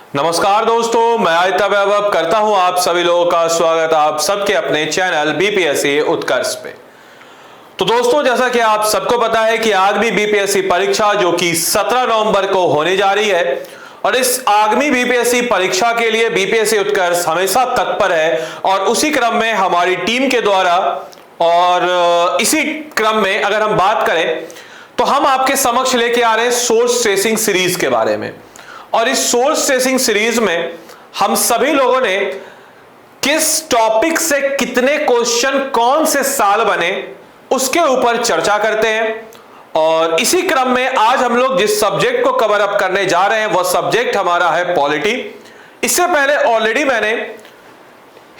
नमस्कार दोस्तों, मैं आदित्य वैभव करता हूं आप सभी लोगों का स्वागत आप सबके अपने चैनल बीपीएससी उत्कर्ष पे। तो दोस्तों, जैसा कि आप सबको पता है कि आगामी बीपीएससी परीक्षा जो कि 17 नवंबर को होने जा रही है और इस आगामी बीपीएससी परीक्षा के लिए बीपीएससी उत्कर्ष हमेशा तत्पर है और उसी क्रम में हमारी टीम के द्वारा और इसी क्रम में अगर हम बात करें तो हम आपके समक्ष लेके आ रहे हैं सोर्स ट्रेसिंग सीरीज के बारे में। और इस सोर्स ट्रेसिंग सीरीज में हम सभी लोगों ने किस टॉपिक से कितने क्वेश्चन कौन से साल बने उसके ऊपर चर्चा करते हैं। और इसी क्रम में आज हम लोग जिस सब्जेक्ट को कवर अप करने जा रहे हैं वह सब्जेक्ट हमारा है पॉलिटी। इससे पहले ऑलरेडी मैंने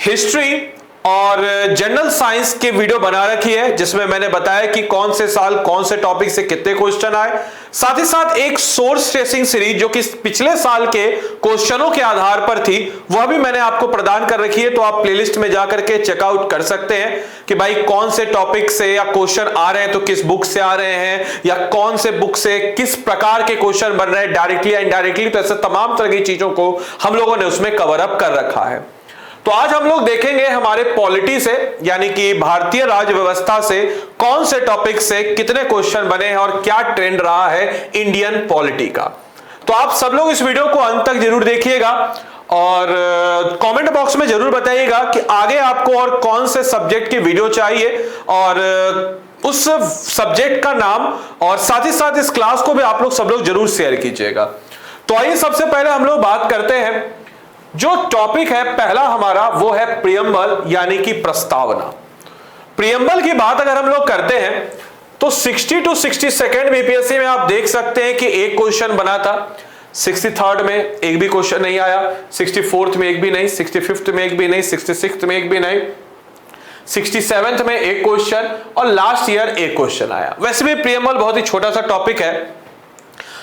हिस्ट्री और जनरल साइंस की वीडियो बना रखी है जिसमें मैंने बताया कि कौन से साल कौन से टॉपिक से कितने क्वेश्चन आए। साथ ही साथ एक सोर्स ट्रेसिंग सीरीज जो कि पिछले साल के क्वेश्चनों के आधार पर थी वह भी मैंने आपको प्रदान कर रखी है, तो आप प्लेलिस्ट में जाकर के चेकआउट कर सकते हैं कि भाई कौन से टॉपिक से या क्वेश्चन आ रहे हैं तो किस बुक से आ रहे हैं या कौन से बुक से किस प्रकार के क्वेश्चन बन रहे हैं डायरेक्टली या इनडायरेक्टली। तो ऐसे तमाम तरह की चीजों को हम लोगों ने उसमें कवर अप कर रखा है। तो आज हम लोग देखेंगे हमारे पॉलिटी से यानी कि भारतीय राज्य व्यवस्था से कौन से टॉपिक से कितने क्वेश्चन बने हैं और क्या ट्रेंड रहा है इंडियन पॉलिटी का। तो आप सब लोग इस वीडियो को अंत तक जरूर देखिएगा और कमेंट बॉक्स में जरूर बताइएगा कि आगे आपको और कौन से सब्जेक्ट की वीडियो चाहिए और उस सब्जेक्ट का नाम और साथ ही साथ इस क्लास को भी आप लोग सब लोग जरूर शेयर कीजिएगा। तो आइए सबसे पहले हम लोग बात करते हैं। जो टॉपिक है पहला हमारा वो है प्रियम्बल यानी कि प्रस्तावना। प्रियम्बल की बात अगर हम लोग करते हैं तो 60 to 62 बीपीएससी में आप देख सकते हैं कि एक क्वेश्चन बना था, 63rd में एक भी क्वेश्चन नहीं आया, 64th में एक भी नहीं, 65th में एक भी नहीं, 66th में एक भी नहीं, 67th में एक क्वेश्चन और लास्ट ईयर एक क्वेश्चन आया। वैसे भी प्रियम्बल बहुत ही छोटा सा टॉपिक है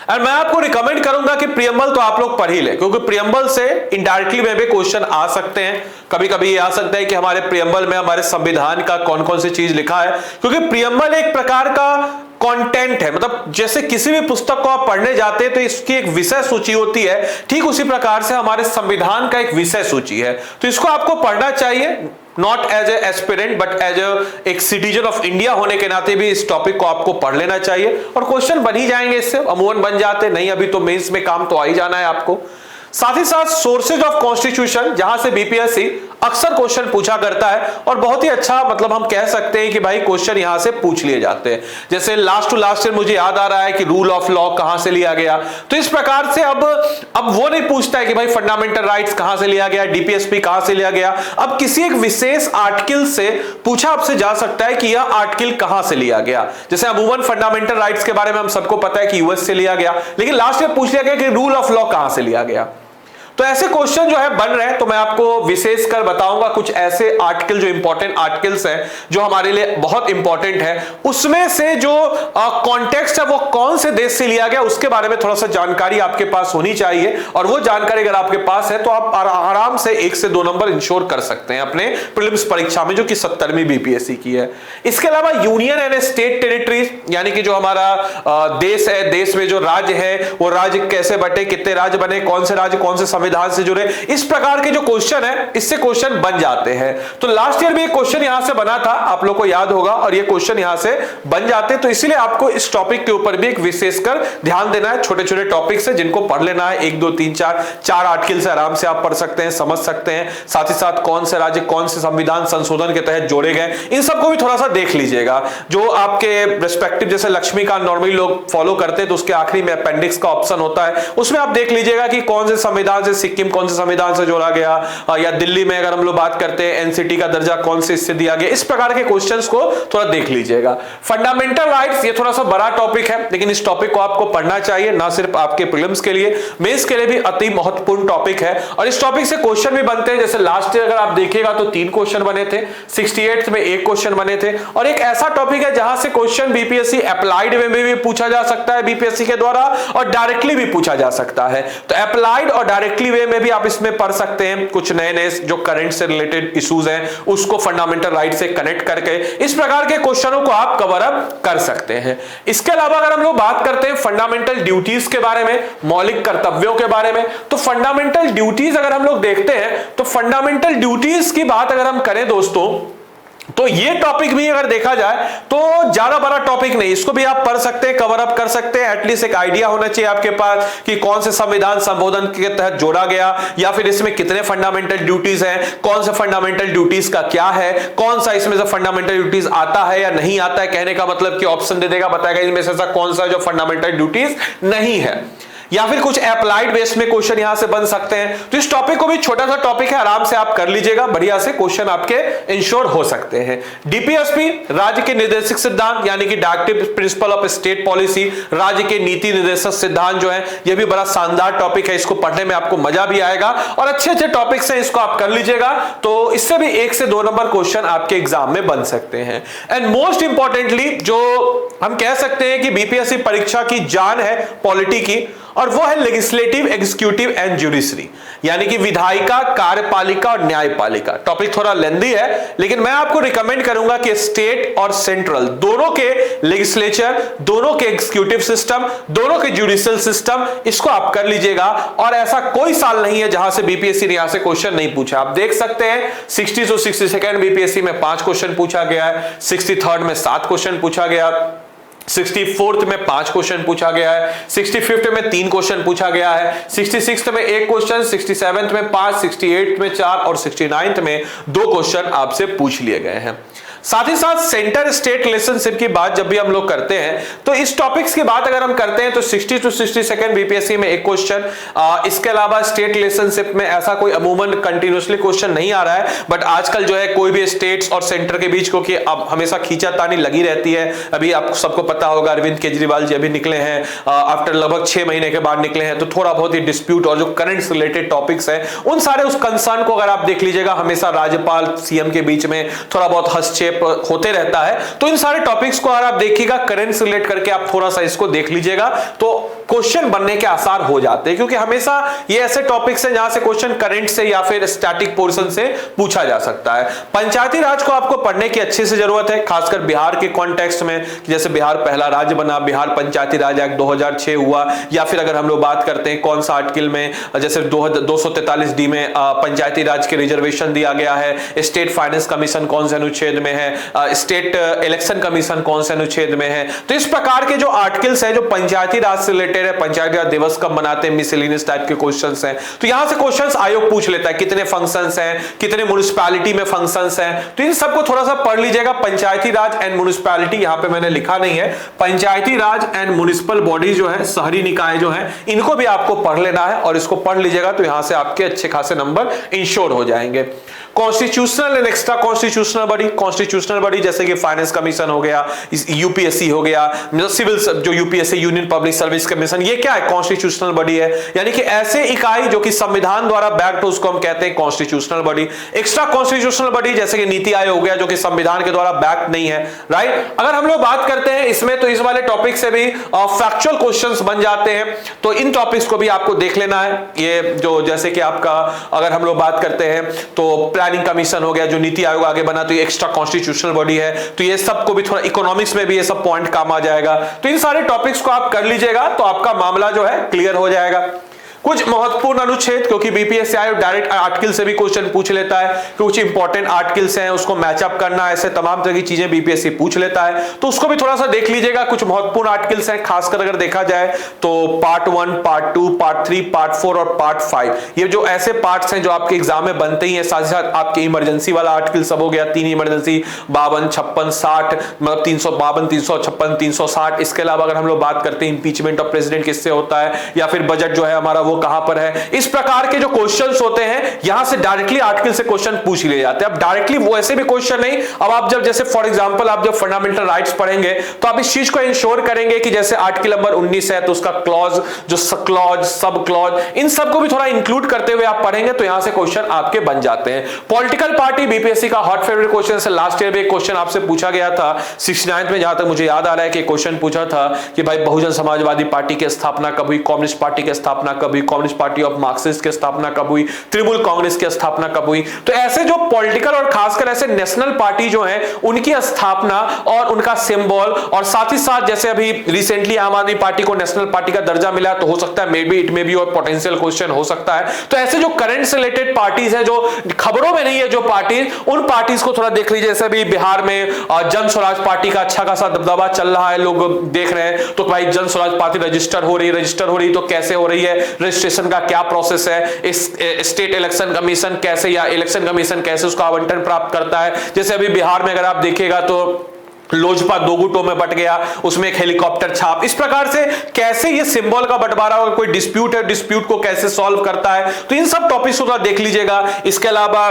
और मैं आपको रिकमेंड करूंगा कि प्रियम्बल तो आप लोग पढ़ ही ले, क्योंकि प्रियम्बल से इनडायरेक्टली में भी क्वेश्चन आ सकते हैं। कभी कभी ये आ सकता है कि हमारे प्रियम्बल में हमारे संविधान का कौन कौन सी चीज लिखा है, क्योंकि प्रियम्बल एक प्रकार का कंटेंट है। मतलब जैसे किसी भी पुस्तक को आप पढ़ने जाते हैं तो इसकी एक विषय सूची होती है, ठीक उसी प्रकार से हमारे संविधान का एक विषय सूची है। तो इसको आपको पढ़ना चाहिए, not as a aspirant but as एक सिटीजन ऑफ इंडिया होने के नाते भी इस टॉपिक को आपको पढ़ लेना चाहिए और क्वेश्चन बन ही जाएंगे, इससे अमूमन बन जाते नहीं। अभी तो मेंस में काम तो आ ही जाना है आपको। साथ ही साथ सोर्सेज ऑफ कॉन्स्टिट्यूशन जहां से बीपीएससी अक्सर क्वेश्चन पूछा करता है और बहुत ही अच्छा मतलब हम कह सकते हैं कि भाई क्वेश्चन यहां से पूछ लिए जाते हैं। जैसे लास्ट टू लास्ट ईयर मुझे याद आ रहा है कि रूल ऑफ लॉ कहां से लिया गया, तो इस प्रकार से अब वो नहीं पूछता है कि भाई फंडामेंटल राइट्स कहां से लिया गया, डीपीएसपी कहां से लिया गया। अब किसी एक विशेष आर्टिकल से पूछा आपसे जा सकता है कि यह आर्टिकल कहां से लिया गया। जैसे अमूमन फंडामेंटल राइट्स के बारे में हम सबको पता है कि यूएस से लिया गया, लेकिन लास्ट ईयर पूछ लिया गया कि रूल ऑफ लॉ कहां से लिया गया। तो ऐसे क्वेश्चन जो है बन रहे हैं, तो मैं आपको विशेषकर बताऊंगा कुछ ऐसे आर्टिकल जो इंपॉर्टेंट आर्टिकल्स हैं जो हमारे लिए बहुत इंपॉर्टेंट है। उसमें से जो कॉन्टेक्स्ट है वो कौन से देश से लिया गया उसके बारे में थोड़ा सा जानकारी आपके पास होनी चाहिए और वो जानकारी अगर आपके पास है तो आप आराम से 1 से 2 नंबर इंश्योर कर सकते हैं अपने प्रीलिम्स परीक्षा में जो कि 70वीं बीपीएससी की है। इसके अलावा यूनियन एंड स्टेट टेरिटरीज यानी कि जो हमारा देश है, देश में जो राज्य है वो राज्य कैसे बटे, कितने राज्य बने, कौन से राज्य कौन से संविधान से जुड़े, इस प्रकार के जो क्वेश्चन है इससे क्वेश्चन बन जाते हैं। तो लास्ट ईयर भी एक क्वेश्चन यहां से बना था, आप लोग को याद होगा, और ये क्वेश्चन यहां से बन जाते हैं। तो इसीलिए आपको इस टॉपिक के ऊपर भी एक विशेषकर ध्यान देना है। छोटे छोटे टॉपिक्स है जिनको पढ़ लेना है, 1 2 3 4 आर्टिकल से आराम से आप पढ़ सकते हैं, समझ सकते हैं। साथ ही साथ कौन से राज्य कौन से संविधान संशोधन के तहत जोड़े गए, इन सबको भी थोड़ा सा देख लीजिएगा। जो आपके रेस्पेक्टिव जैसे लक्ष्मीकांत नॉर्मली लोग फॉलो करते हैं तो उसके आखिरी में अपेंडिक्स का ऑप्शन होता है, उसमें आप देख लीजिएगा कि कौन से संविधान से सिक्किम कौन से संविधान से जोड़ा गया, या दिल्ली में अगर हम लोग बात करते हैं एनसीटी का दर्जा कौन से इससे दिया गया। इस प्रकार के क्वेश्चंस को थोड़ा देख लीजिएगा। फंडामेंटल राइट्स ये थोड़ा सा बड़ा टॉपिक है, लेकिन इस टॉपिक को आपको पढ़ना चाहिए, ना सिर्फ आपके प्रीलिम्स के लिए, मेंस के लिए भी अति महत्वपूर्ण टॉपिक है। और इस टॉपिक से क्वेश्चन भी बनते हैं। जैसे लास्ट ईयर अगर आप देखिएगा तो 3 क्वेश्चन बने थे, 68 में 1 क्वेश्चन बने थे। और एक ऐसा टॉपिक है जहां से क्वेश्चन बीपीएससी अप्लाइड में भी पूछा जा सकता है बीपीएससी के द्वारा और डायरेक्टली भी पूछा जा सकता है। तो अप्लाइड और डायरेक्टली वीकली वे में भी आप इसमें पढ़ सकते हैं, कुछ नए नए जो करंट से रिलेटेड इश्यूज हैं उसको फंडामेंटल राइट से कनेक्ट करके इस प्रकार के क्वेश्चनों को आप कवर अप कर सकते हैं। इसके अलावा अगर हम लोग बात करते हैं फंडामेंटल ड्यूटीज के बारे में, मौलिक कर्तव्यों के बारे में, तो फंडामेंटल ड्यूटीज अगर हम लोग देखते हैं तो फंडामेंटल ड्यूटीज की बात अगर हम करें दोस्तों तो ये टॉपिक भी अगर देखा जाए तो ज्यादा बड़ा टॉपिक नहीं, इसको भी आप पढ़ सकते हैं, कवर अप कर सकते हैं। एटलीस्ट एक आइडिया होना चाहिए आपके पास कि कौन से संविधान संबोधन के तहत जोड़ा गया, या फिर इसमें कितने फंडामेंटल ड्यूटीज हैं, कौन से फंडामेंटल ड्यूटीज का क्या है, कौन सा इसमें से फंडामेंटल ड्यूटीज आता है या नहीं आता है। कहने का मतलब कि ऑप्शन दे देगा, बताएगा इनमें से ऐसा कौन सा जो फंडामेंटल ड्यूटीज नहीं है, या फिर कुछ अप्लाइड बेस में क्वेश्चन यहां से बन सकते हैं। तो इस टॉपिक को भी छोटा सा टॉपिक है, आराम से आप कर लीजिएगा, बढ़िया से क्वेश्चन आपके इंश्योर हो सकते हैं। डीपीएसपी राज्य के निर्देशक सिद्धांत यानी कि directive principle of state policy, राज्य के नीति निर्देशक सिद्धांत जो है ये भी बड़ा शानदार टॉपिक है, इसको पढ़ने में आपको मजा भी आएगा और अच्छे अच्छे टॉपिक्स हैं, इसको आप कर लीजिएगा तो इससे भी 1 से 2 नंबर क्वेश्चन आपके एग्जाम में बन सकते हैं। एंड मोस्ट इंपॉर्टेंटली जो हम कह सकते हैं कि बीपीएससी परीक्षा की जान है पॉलिटी की, और वो है लेजिस्लेटिव, एग्जीक्यूटिव एंड जुडिशरी, यानी कि विधायिका, कार्यपालिका और न्यायपालिका। टॉपिक थोड़ा लेंदी है लेकिन मैं आपको रिकमेंड करूंगा कि स्टेट और सेंट्रल दोनों के लेजिस्लेचर, दोनों के एग्जीक्यूटिव सिस्टम, दोनों के जुडिशियल सिस्टम, इसको आप कर लीजिएगा। और ऐसा कोई साल नहीं है जहां से बीपीएससी ने यहां से क्वेश्चन नहीं पूछा। आप देख सकते हैं 60 to 62 बीपीएससी में 5 क्वेश्चन पूछा गया है, 63rd में 7 क्वेश्चन पूछा गया, 64th में 5 क्वेश्चन पूछा गया है, 65th में 3 क्वेश्चन पूछा गया है, 66th में 1 क्वेश्चन, 67th में 5, 68th में 4 और 69th में 2 क्वेश्चन आपसे पूछ लिए गए हैं। साथ ही साथ सेंटर स्टेट रिलेशनशिप की बात जब भी हम लोग करते हैं तो इस टॉपिक्स की बात अगर हम करते हैं तो 60 to 62 बीपीएससी में 1 क्वेश्चन, इसके अलावा स्टेट रिलेशनशिप में ऐसा कोई अमूमन कंटिन्यूअसली क्वेश्चन नहीं आ रहा है, बट आजकल जो है कोई भी स्टेट्स और सेंटर के बीच क्योंकि अब हमेशा खींचातानी लगी रहती है। अभी आप सबको पता होगा अरविंद केजरीवाल जी अभी निकले हैं, आफ्टर लगभग 6 महीने के बाद निकले हैं, तो थोड़ा बहुत ही डिस्प्यूट और जो करंट से रिलेटेड टॉपिक्स है उन सारे उस कंसर्न को अगर आप देख लीजिएगा, हमेशा राज्यपाल सीएम के बीच में थोड़ा बहुत हस्तक्षेप होते रहता है। तो इन सारे टॉपिक्स को अगर आप देखिएगा करंट से रिलेट करके आप थोड़ा सा इसको देख लीजिएगा तो क्वेश्चन बनने के आसार हो जाते हैं, क्योंकि हमेशा ये ऐसे टॉपिक्स हैं जहां से क्वेश्चन करंट से या फिर स्टैटिक पोर्शन से पूछा जा सकता है। पंचायती राज को आपको पढ़ने की अच्छे से जरूरत है, खासकर बिहार के कॉन्टेक्स्ट में, जैसे बिहार पहला राज्य बना, बिहार पंचायती राज एक्ट 2006 हुआ, या फिर अगर हम लोग बात करते हैं कौन सा आर्टिकल में, जैसे 243D में पंचायती राज के रिजर्वेशन दिया गया है, स्टेट फाइनेंस कमीशन कौन से अनुच्छेद में है, स्टेट इलेक्शन कमीशन कौन से अनुच्छेद में है। तो इस प्रकार के जो आर्टिकल्स हैं जो पंचायती राज से रिलेटेड है, पंचायती राज दिवस कब मनाते हैं, मिसलेनियस टाइप के क्वेश्चंस हैं, तो यहां से क्वेश्चंस आयोग पूछ लेता है, कितने फंक्शंस हैं, कितने म्युनिसिपैलिटी में फंक्शंस हैं, तो इन सबको थोड़ा सा पढ़ लीजिएगा। पंचायती राज एंड म्युनिसिपैलिटी यहां पे मैंने लिखा नहीं है, पंचायती राज एंड म्युनिसिपल बॉडी जो है, शहरी निकाय जो है, इनको भी आपको पढ़ लेना है और इसको पढ़ लीजिएगा तो यहां से आपके अच्छे खासे नंबर इंश्योर हो जाएंगे। Constitutional and extra constitutional body जैसे कि फाइनेंस कमीशन हो गया, यूपीएससी हो गया, सिविल जो UPSC union public service commission, ये क्या है, कॉन्स्टिट्यूशनल बॉडी है, यानी कि ऐसे इकाई जो कि संविधान द्वारा बैक्ड हो उसको हम कहते हैं constitutional body. Extra constitutional body जैसे कि नीति आयोग हो गया जो कि संविधान के द्वारा बैक्ड नहीं है, राइट। अगर हम लोग बात करते हैं इसमें तो इस वाले टॉपिक से भी फैक्चुअल क्वेश्चंस बन जाते हैं, तो इन टॉपिक्स को भी आपको देख लेना है। ये जो जैसे कि आपका अगर हम लोग बात करते हैं तो प्लानिंग कमीशन हो गया, जो नीति आयोग आगे बना, तो ये एक्स्ट्रा कॉन्स्टिट्यूशनल बॉडी है, तो ये सबको भी थोड़ा इकोनॉमिक्स में भी ये सब पॉइंट काम आ जाएगा। तो इन सारे टॉपिक्स को आप कर लीजिएगा तो आपका मामला जो है क्लियर हो जाएगा। कुछ महत्वपूर्ण अनुच्छेद, क्योंकि बीपीएससी आयोग डायरेक्ट आर्टिकल से भी क्वेश्चन पूछ लेता है, कुछ इंपॉर्टेंट आर्टिकल्स हैं उसको मैचअप करना, ऐसे तमाम तरह की चीजें बीपीएससी पूछ लेता है, तो उसको भी थोड़ा सा देख लीजिएगा। कुछ महत्वपूर्ण आर्टिकल्स हैं, खासकर अगर देखा जाए तो पार्ट 1, पार्ट 2, पार्ट 3, पार्ट 4 और पार्ट 5, ये जो ऐसे पार्ट्स हैं जो आपके एग्जाम में बनते ही हैं। साथ ही साथ आपके इमरजेंसी वाला आर्टिकल सब हो गया, 3 इमरजेंसी, 52, 56, 60, मतलब 352, 356, 360। इसके अलावा अगर हम लोग बात करते हैं इंपीचमेंट ऑफ प्रेसिडेंट किससे होता है, या फिर बजट जो है हमारा वो कहां पर है, इस प्रकार के जो क्वेश्चंस होते हैं यहां से डायरेक्टली आर्टिकल से क्वेश्चन पूछ लिए जाते हैं। अब डायरेक्टली वो ऐसे भी क्वेश्चन नहीं, अब आप जब जैसे फॉर एग्जांपल आप जब फंडामेंटल राइट्स पढ़ेंगे तो आप इस चीज को इंश्योर करेंगे कि जैसे आर्टिकल नंबर 19 है तो उसका क्लॉज, जो क्लॉज, सब क्लॉज, इन सबको भी थोड़ा इंक्लूड करते हुए आप पढ़ेंगे तो यहां से क्वेश्चन आपके बन जाते हैं। पॉलिटिकल पार्टी बीपीएससी का हॉट फेवरेट क्वेश्चन है, लास्ट ईयर में एक क्वेश्चन आपसे पूछा गया था 69th में, जहां तक मुझे याद आ रहा है कि क्वेश्चन पूछा था कि भाई बहुजन समाजवादी पार्टी की स्थापना कब हुई, कम्युनिस्ट पार्टी की स्थापना कब हुई, कम्युनिस्ट पार्टी ऑफ मार्क्सिस्ट की स्थापना कब हुई, तृणमूल कांग्रेस की स्थापना कब हुई। तो ऐसे जो पॉलिटिकल और खासकर ऐसे नेशनल पार्टी जो है उनकी स्थापना और उनका सिंबल, और साथ ही साथ जैसे अभी रिसेंटली आम आदमी पार्टी को नेशनल पार्टी का दर्जा मिला, तो हो सकता है may be it may be और पोटेंशियल क्वेश्चन हो सकता है। तो ऐसे जो करंट से रिलेटेड पार्टीज है, जो खबरों में नहीं है जो पार्टी, उन पार्टीज को थोड़ा देख लीजिए। जैसे अभी बिहार में जन स्वराज पार्टी का अच्छा खासा दबदबा चल रहा है, लोग देख रहे हैं। तो भाई जन स्वराज पार्टी रजिस्टर हो रही तो कैसे हो रही है, रजिस्ट्रेशन का क्या प्रोसेस है, इस स्टेट इलेक्शन कमीशन कैसे या इलेक्शन कमीशन कैसे उसका आवंटन प्राप्त करता है। जैसे अभी बिहार में अगर आप देखिएगा तो लोजपा दो गुटों में बट गया, उसमें एक हेलीकॉप्टर छाप, इस प्रकार से कैसे ये सिंबल का बंटवारा होगा, कोई डिस्प्यूट है, डिस्प्यूट को कैसे सॉल्व करता है। तो इन सब टॉपिक्स को देख लीजिएगा। इसके अलावा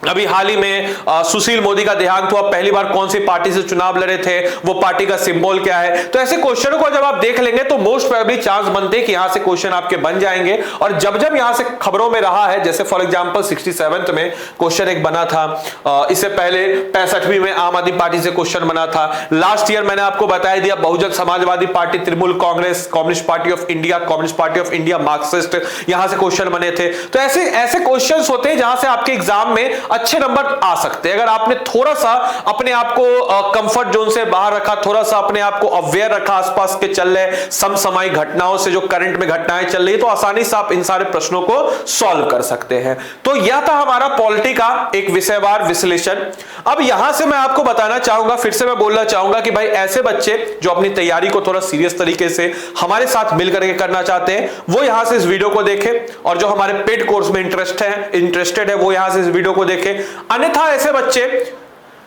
अभी हाल ही में सुशील मोदी का देहांत हुआ, पहली बार कौन सी पार्टी से चुनाव लड़े थे, वो पार्टी का सिंबल क्या है। तो ऐसे क्वेश्चनों को जब आप देख लेंगे तो मोस्ट प्रोबेबली चांस बनते हैं कि यहां से क्वेश्चन आपके बन जाएंगे। और जब जब यहां से खबरों में रहा है, जैसे फॉर एग्जांपल 67 में क्वेश्चन एक बना था, इससे पहले 65वीं में आम आदमी पार्टी से क्वेश्चन बना था। लास्ट ईयर मैंने आपको बता दिया Bahujan Samajwadi party, Trinamool Congress, communist party of India, communist party of India, marxist, यहां से क्वेश्चन बने थे। तो ऐसे क्वेश्चन होते हैं जहां से आपके एग्जाम में अच्छे नंबर आ सकते हैं। अगर आपने थोड़ा सा अपने आप को कंफर्ट जोन से बाहर रखा, थोड़ा सा अपने आप को अवेयर रखा आसपास के चल रहे समसामयिक घटनाओं से, जो करंट में घटनाएं चल रही है, तो आसानी से आप इन सारे प्रश्नों को सॉल्व कर सकते हैं। तो यह था हमारा पॉलिटी का एक विषयवार विश्लेषण। अब यहां से मैं आपको बताना चाहूंगा, फिर से मैं बोलना चाहूंगा कि भाई ऐसे बच्चे जो अपनी तैयारी को थोड़ा सीरियस तरीके से हमारे साथ मिलकर के करना चाहते हैं, वो यहां से इस वीडियो को देखें, और जो हमारे पेड कोर्स में इंटरेस्टेड है वो यहां से इस वीडियो को देखें। अन्यथा ऐसे बच्चे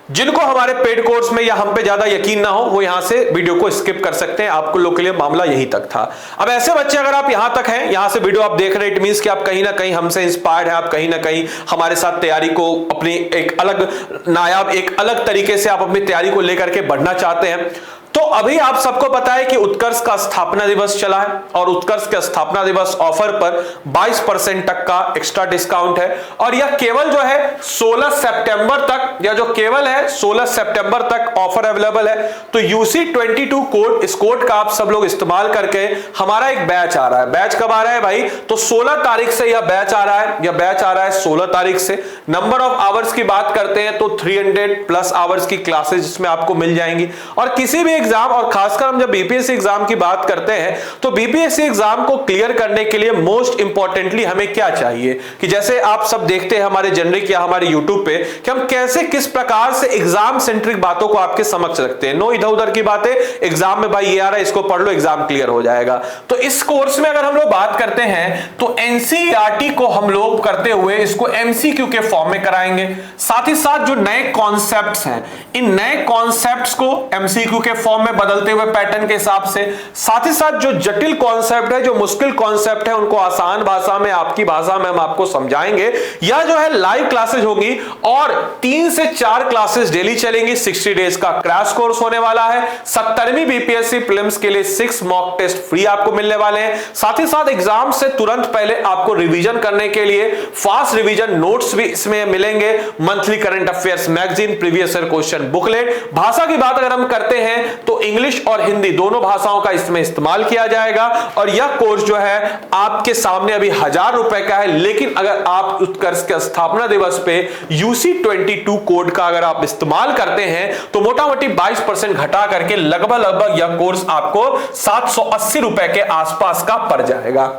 जिनको हमारे पेड कोर्स में या हम पे ज्यादा यकीन ना हो, वो यहां से वीडियो को स्किप कर सकते हैं। आपको लोग के लिए मामला यही तक था। अब ऐसे बच्चे अगर आप यहां तक हैं, यहां से वीडियो आप देख रहे हैं, इट मींस कि आप कहीं ना कहीं हमसे इंस्पायर्ड हैं, आप कहीं ना कहीं हमारे साथ तैयारी को अपनी एक अलग तरीके से आप अपनी तैयारी को लेकर के बढ़ना चाहते हैं। तो अभी आप सबको पता है कि उत्कर्ष का स्थापना दिवस चला है, और उत्कर्ष के स्थापना दिवस ऑफर पर 22% तक का एक्स्ट्रा डिस्काउंट है। और यह केवल जो है 16 सितंबर तक, या जो केवल है 16 सितंबर तक ऑफर अवेलेबल है। तो UC22 कोड, इस कोड का आप सब लोग इस्तेमाल करके हमारा एक बैच आ रहा है। बैच कब आ रहा है भाई? तो 16 तारीख से यह बैच आ रहा है। यह बैच आ रहा है 16 तारीख से। नंबर ऑफ आवर्स की बात करते हैं तो 300+ आवर्स की क्लासेज इसमें आपको मिल जाएंगी। और किसी भी एग्जाम, और खासकर हम जब बीपीएससी एग्जाम की बात करते हैं, तो बीपीएससी एग्जाम को क्लियर करने के लिए मोस्ट इंपॉर्टेंटली हमें क्या चाहिए, कि जैसे आप सब देखते हैं हमारे जेनरिक या हमारे यूट्यूब पे कि हम कैसे किस प्रकार से एग्जाम सेंट्रिक बातों को आपके समक्ष रखते हैं। नो इधर उधर की बातें, एग्जाम में भाई ये आ रहा है इसको पढ़ लो, एग्जाम क्लियर हो जाएगा। तो इस कोर्स में अगर हम लोग बात करते हैं तो एनसीईआरटी को हम लोग करते हुए इसको एमसीक्यू के फॉर्म में कराएंगे। साथ ही साथ जो नए कॉन्सेप्ट्स हैं, इन नए कॉन्सेप्ट्स को एमसीक्यू के फॉर्म में बदलते हुए पैटर्न के हिसाब से, साथ ही साथ जो जटिल कॉन्सेप्ट है, जो मुश्किल कॉन्सेप्ट है, उनको आसान भाषा में, आपकी भाषा में हम आपको समझाएंगे। या जो है लाइव क्लासेस होगी, और 3 से 4 क्लासेस डेली चलेंगी। 60 डेज का क्रैश कोर्स होने वाला है। 70वीं बीपीएससी प्रीलिम्स के लिए 6 मॉक टेस्ट फ्री आपको मिलने वाले हैं। साथ ही साथ एग्जाम से तुरंत पहले आपको रिवीजन करने के लिए फास्ट रिवीजन नोट्स भी इसमें मिलेंगे। Monthly current affairs magazine, previous year question booklet. भाषा की बात अगर हम करते हैं तो इंग्लिश और हिंदी दोनों भाषाओं का इसमें इस्तेमाल किया जाएगा। और यह कोर्स जो है आपके सामने अभी 1000 रुपए का है, लेकिन अगर आप उत्कर्ष के स्थापना दिवस पे UC22 कोड का अगर आप इस्तेमाल करते हैं तो मोटा मोटी 22% घटा करके लगभग यह कोर्स आपको 780 रुपए के आसपास का पड़ जाएगा।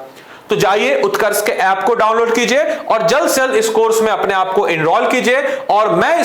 तो जाइए उत्कर्ष के ऐप को डाउनलोड कीजिए और जल्द से जल्द इस कोर्स में अपने आप को एनरोल कीजिए। और मैं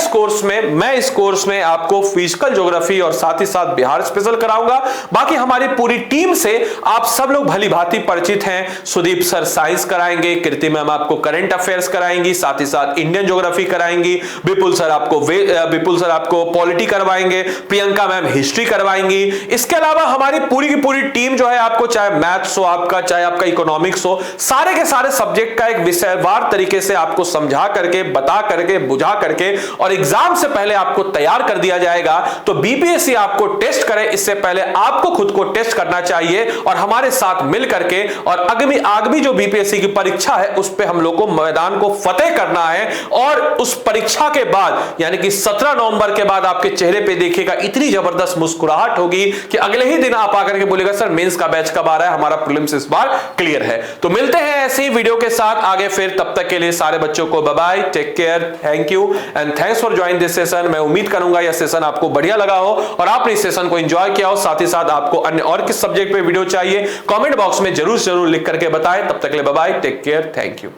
इस कोर्स में आपको फिजिकल ज्योग्राफी और साथ ही साथ बिहार स्पेशल कराऊंगा। बाकी हमारी पूरी टीम से आप सब लोग भली भांति परिचित हैं। सुदीप सर साइंस कराएंगे, कीर्ति मैम आपको करंट अफेयर्स कराएंगी, साथ ही साथ इंडियन ज्योग्राफी कराएंगी, विपुल सर आपको पॉलिटी करवाएंगे, प्रियंका मैम हिस्ट्री करवाएंगी। इसके अलावा हमारी पूरी की पूरी टीम जो है आपको चाहे मैथ्स हो आपका, चाहे आपका इकोनॉमिक्स हो, सारे के सारे सब्जेक्ट का एक विषयवार तरीके से आपको समझा करके, बता करके, बुझा करके और एग्जाम से पहले आपको तैयार कर दिया जाएगा। तो बीपीएससी आपको टेस्ट करे इससे पहले आपको खुद को टेस्ट करना चाहिए और हमारे साथ मिल करके, और आगामी जो बीपीएससी की परीक्षा है उस पे हम लोग को मैदान को फतेह करना है। और उस परीक्षा के बाद यानी कि 17 नवंबर के बाद आपके चेहरे पे देखिएगा इतनी जबरदस्त मुस्कुराहट होगी कि अगले ही दिन आप आकर के बोलेगा सर मेंस का बैच कब आ रहा है, हमारा प्रीलिम्स इस बार क्लियर है। तो मिलते हैं ऐसी वीडियो के साथ आगे फिर, तब तक के लिए सारे बच्चों को bye bye, take care, thank you and thanks for join this session. मैं उम्मीद करूंगा यह सेशन आपको बढ़िया लगा हो और आपने इस सेशन को एंजॉय किया हो। साथ ही साथ आपको अन्य और किस सब्जेक्ट पे वीडियो चाहिए कमेंट बॉक्स में जरूर लिख करके बताएं। तब तक के लिए bye bye, take care, thank you.